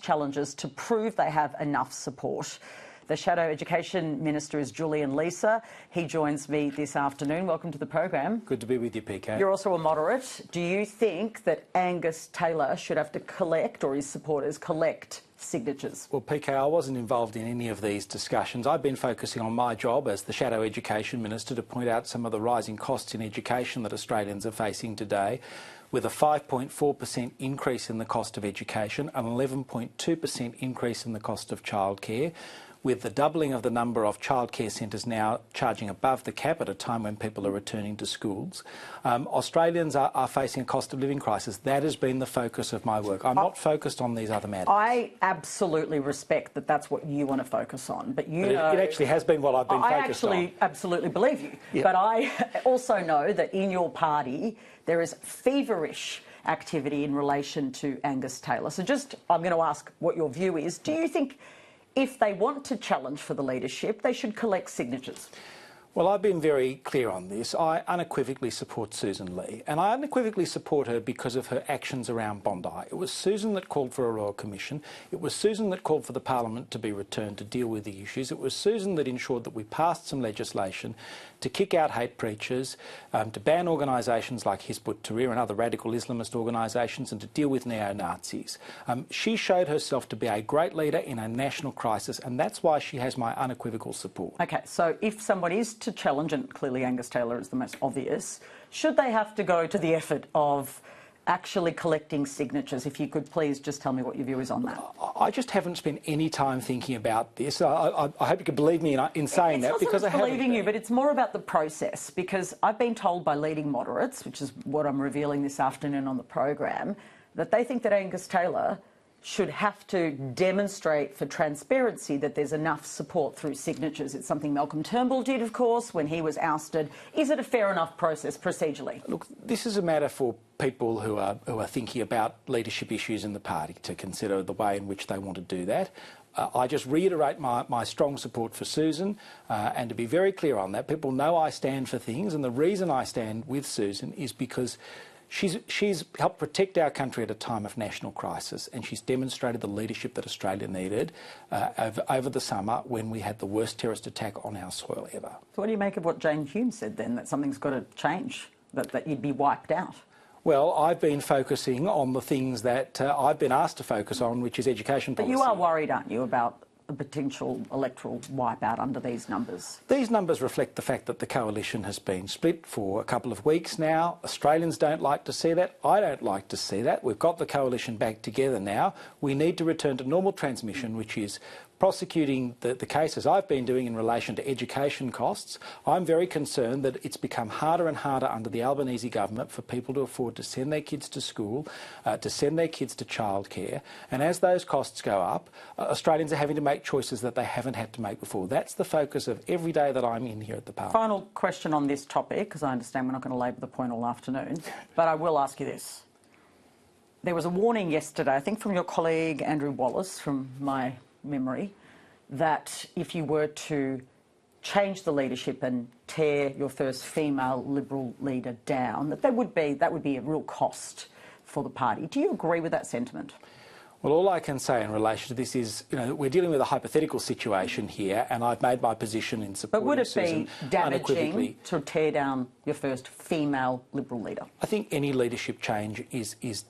challenges to prove they have enough support. The Shadow Education Minister is Julian Leeser. He joins me this afternoon. Welcome to the program. Good to be with you, PK. You're also a moderate. Do you think that Angus Taylor should have to collect, or his supporters collect, signatures? Well, PK, I wasn't involved in any of these discussions. I've been focusing on my job as the Shadow Education Minister to point out some of the rising costs in education that Australians are facing today, with a 5.4% increase in the cost of education, an 11.2% increase in the cost of childcare, with the doubling of the number of childcare centres now charging above the cap at a time when people are returning to schools. Australians are facing a cost of living crisis. That has been the focus of my work. I'm not focused on these other matters. I absolutely respect that that's what you want to focus on, but you know... It actually has been what I've been focused on. I actually absolutely believe you, yeah. But I also know that in your party there is feverish activity in relation to Angus Taylor. So I'm going to ask what your view is. Do you think if they want to challenge for the leadership, they should collect signatures? Well, I've been very clear on this. I unequivocally support Sussan Ley, and I unequivocally support her because of her actions around Bondi. It was Sussan that called for a Royal Commission. It was Sussan that called for the Parliament to be returned to deal with the issues. It was Sussan that ensured that we passed some legislation to kick out hate preachers, to ban organisations like Hizb ut-Tahrir and other radical Islamist organisations, and to deal with neo-Nazis. She showed herself to be a great leader in a national crisis, and that's why she has my unequivocal support. OK, so if somebody is to challenge, and clearly Angus Taylor is the most obvious, should they have to go to the effort of actually collecting signatures? If you could please just tell me what your view is on that. I just haven't spent any time thinking about this. I hope you can believe me in saying that, because I haven't. It's not believing you, but it's more about the process, because I've been told by leading moderates, which is what I'm revealing this afternoon on the program, that they think that Angus Taylor should have to demonstrate for transparency that there's enough support through signatures. It's something Malcolm Turnbull did, of course, when he was ousted. Is it a fair enough process procedurally? Look, this is a matter for people who are thinking about leadership issues in the party to consider the way in which they want to do that. I just reiterate my strong support for Sussan, and to be very clear on that, people know I stand for things, and the reason I stand with Sussan is because she's helped protect our country at a time of national crisis, and she's demonstrated the leadership that Australia needed over the summer when we had the worst terrorist attack on our soil ever. So what do you make of what Jane Hume said then, that something's got to change, that you'd be wiped out? Well, I've been focusing on the things that I've been asked to focus on, which is education policy. But you are worried, aren't you, about a potential electoral wipeout under these numbers? These numbers reflect the fact that the coalition has been split for a couple of weeks now. Australians don't like to see that. I don't like to see that. We've got the coalition back together now. We need to return to normal transmission, which is prosecuting the cases I've been doing in relation to education costs. I'm very concerned that it's become harder and harder under the Albanese government for people to afford to send their kids to school, to send their kids to childcare. And as those costs go up, Australians are having to make choices that they haven't had to make before. That's the focus of every day that I'm in here at the Parliament. Final question on this topic, because I understand we're not going to labour the point all afternoon, but I will ask you this. There was a warning yesterday, I think from your colleague Andrew Wallace, from my memory, that if you were to change the leadership and tear your first female Liberal leader down, that would be a real cost for the party. Do you agree with that sentiment? Well, all I can say in relation to this is, we're dealing with a hypothetical situation here, and I've made my position in supporting Sussan. But would it be damaging to tear down your first female Liberal leader? I think any leadership change is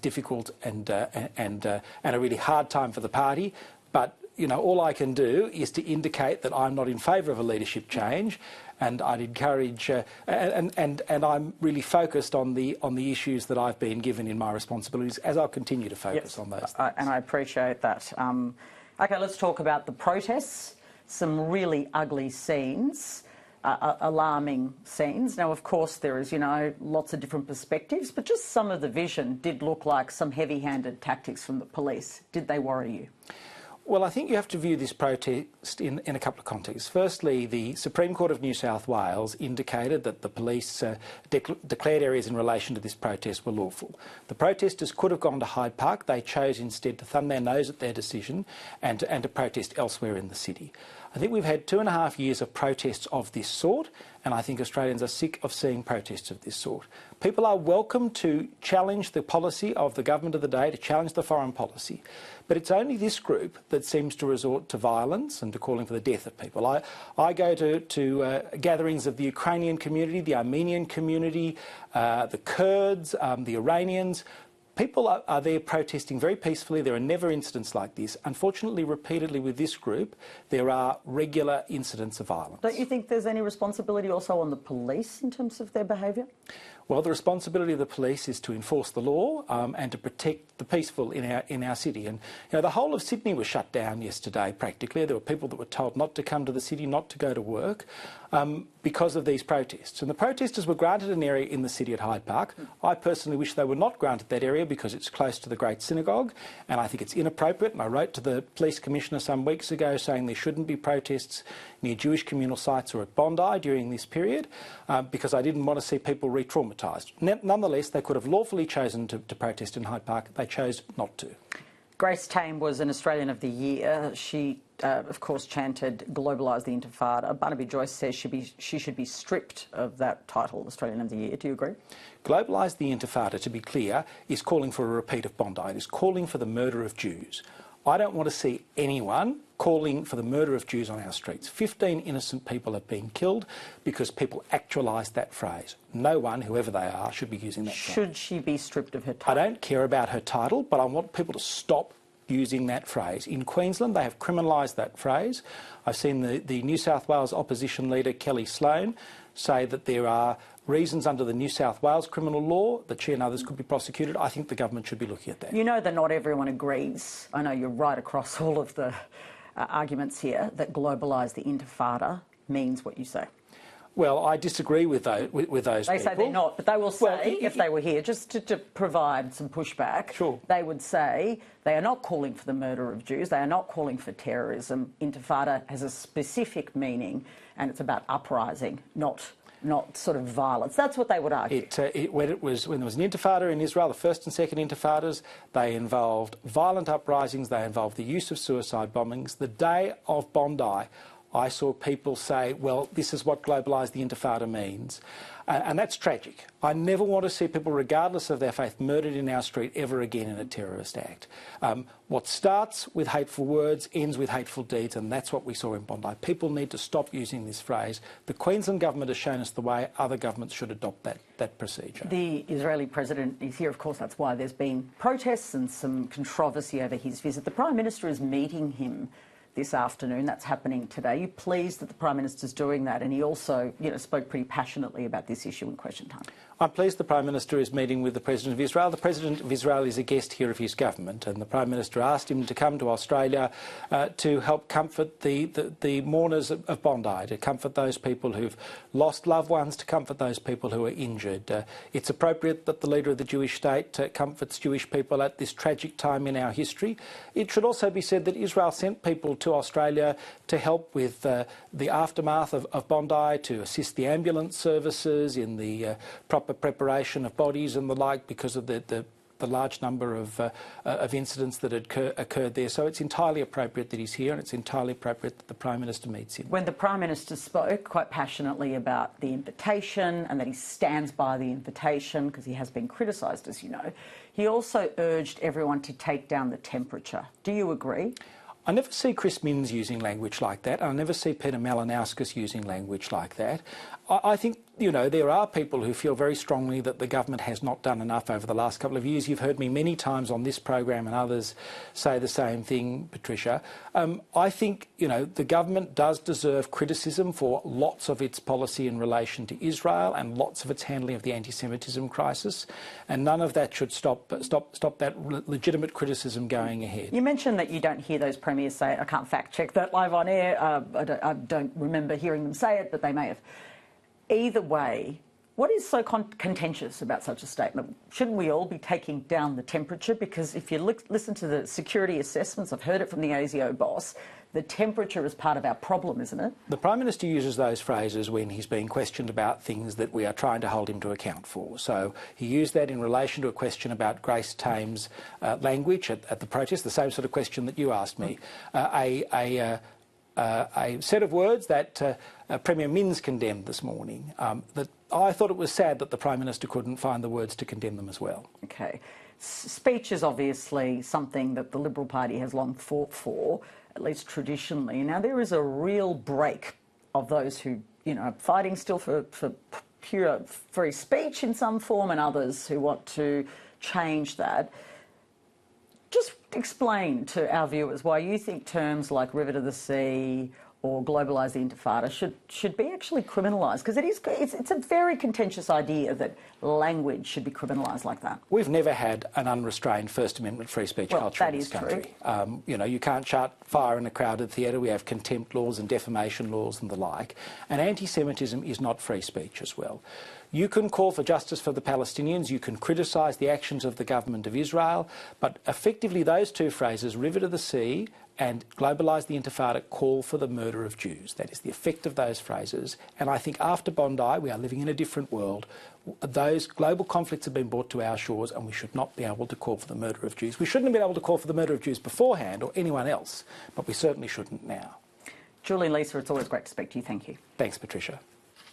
difficult and a really hard time for the party. But all I can do is to indicate that I'm not in favour of a leadership change, and I'd encourage and I'm really focused on the issues that I've been given in my responsibilities, as I'll continue to focus on those things. And I appreciate that. OK, let's talk about the protests. Some really ugly scenes, alarming scenes. Now, of course, there is, lots of different perspectives, but just some of the vision did look like some heavy-handed tactics from the police. Did they worry you? Well, I think you have to view this protest in a couple of contexts. Firstly, the Supreme Court of New South Wales indicated that the police declared areas in relation to this protest were lawful. The protesters could have gone to Hyde Park. They chose instead to thumb their nose at their decision and to protest elsewhere in the city. I think we've had 2.5 years of protests of this sort, and I think Australians are sick of seeing protests of this sort. People are welcome to challenge the policy of the government of the day, to challenge the foreign policy. But it's only this group that seems to resort to violence and to calling for the death of people. I go to gatherings of the Ukrainian community, the Armenian community, the Kurds, the Iranians. People are there protesting very peacefully. There are never incidents like this. Unfortunately, repeatedly with this group, there are regular incidents of violence. Don't you think there's any responsibility also on the police in terms of their behaviour? Well, the responsibility of the police is to enforce the law and to protect the peaceful in our city. And the whole of Sydney was shut down yesterday practically. There were people that were told not to come to the city, not to go to work because of these protests. And the protesters were granted an area in the city at Hyde Park. I personally wish they were not granted that area because it's close to the Great Synagogue, and I think it's inappropriate. And I wrote to the police commissioner some weeks ago saying there shouldn't be protests near Jewish communal sites or at Bondi during this period because I didn't want to see people re-traumatised. Nonetheless, they could have lawfully chosen to protest in Hyde Park. They chose not to. Grace Tame was an Australian of the Year. She, of course, chanted "Globalise the Intifada." Barnaby Joyce says she should be stripped of that title, Australian of the Year. Do you agree? Globalise the Intifada, to be clear, is calling for a repeat of Bondi. It is calling for the murder of Jews. I don't want to see anyone calling for the murder of Jews on our streets. 15 innocent people have been killed because people actualised that phrase. No one, whoever they are, should be using that phrase. Should she be stripped of her title? I don't care about her title, but I want people to stop using that phrase. In Queensland, they have criminalised that phrase. I've seen the New South Wales opposition leader, Kelly Sloan, say that there are reasons under the New South Wales criminal law that she and others could be prosecuted. I think the government should be looking at that. You know that not everyone agrees. I know you're right across all of the arguments here that globalise the Intifada means what you say. Well, I disagree with those people. They say they're not, but they will say, if they were here, just to provide some pushback, sure, they would say they are not calling for the murder of Jews, they are not calling for terrorism. Intifada has a specific meaning, and it's about uprising, not sort of violence. That's what they would argue. When there was an intifada in Israel, the first and second intifadas, they involved violent uprisings, they involved the use of suicide bombings. The day of Bondi, I saw people say, well, this is what globalise the Intifada means. And that's tragic. I never want to see people, regardless of their faith, murdered in our street ever again in a terrorist act. What starts with hateful words ends with hateful deeds, and that's what we saw in Bondi. People need to stop using this phrase. The Queensland government has shown us the way. Other governments should adopt that procedure. The Israeli president is here, of course. That's why there's been protests and some controversy over his visit. The Prime Minister is meeting him this afternoon. That's happening today. Are you pleased that the Prime Minister's doing that? And he also, spoke pretty passionately about this issue in Question Time. I'm pleased the Prime Minister is meeting with the President of Israel. The President of Israel is a guest here of his government, and the Prime Minister asked him to come to Australia to help comfort the mourners of Bondi, to comfort those people who've lost loved ones, to comfort those people who are injured. It's appropriate that the leader of the Jewish state comforts Jewish people at this tragic time in our history. It should also be said that Israel sent people to Australia to help with the aftermath of Bondi, to assist the ambulance services in the proper preparation of bodies and the like, because of the large number of incidents that had occurred there. So it's entirely appropriate that he's here, and it's entirely appropriate that the Prime Minister meets him. When the Prime Minister spoke quite passionately about the invitation and that he stands by the invitation, because he has been criticised, as you know, he also urged everyone to take down the temperature. Do you agree? I never see Chris Minns using language like that. I never see Peter Malinauskas using language like that. I think, there are people who feel very strongly that the government has not done enough over the last couple of years. You've heard me many times on this program and others say the same thing, Patricia. I think, the government does deserve criticism for lots of its policy in relation to Israel and lots of its handling of the anti-Semitism crisis, and none of that should stop that legitimate criticism going ahead. You mentioned that you don't hear those premiers say it. I can't fact-check that live on air. I don't remember hearing them say it, but they may have. Either way, what is so contentious about such a statement? Shouldn't we all be taking down the temperature? Because if you listen to the security assessments, I've heard it from the ASIO boss, the temperature is part of our problem, isn't it? The Prime Minister uses those phrases when he's being questioned about things that we are trying to hold him to account for. So he used that in relation to a question about Grace Tame's language at the protest, the same sort of question that you asked me. A set of words that Premier Minns condemned this morning. That I thought it was sad that the Prime Minister couldn't find the words to condemn them as well. Okay. Speech is obviously something that the Liberal Party has long fought for, at least traditionally. Now, there is a real break of those who, are fighting still for pure free speech in some form, and others who want to change that. Just explain to our viewers why you think terms like river to the sea or globalise the intifada should be actually criminalised, because it's a very contentious idea that language should be criminalised like that. We've never had an unrestrained First Amendment free speech culture in this country. You can't shout fire in a crowded theatre. We have contempt laws and defamation laws and the like. And anti-Semitism is not free speech as well. You can call for justice for the Palestinians, you can criticise the actions of the government of Israel, but effectively those two phrases, river to the sea and globalise the intifada, call for the murder of Jews. That is the effect of those phrases. And I think after Bondi, we are living in a different world. Those global conflicts have been brought to our shores, and we should not be able to call for the murder of Jews. We shouldn't have been able to call for the murder of Jews beforehand or anyone else, but we certainly shouldn't now. Julian Leeser, it's always great to speak to you. Thank you. Thanks, Patricia.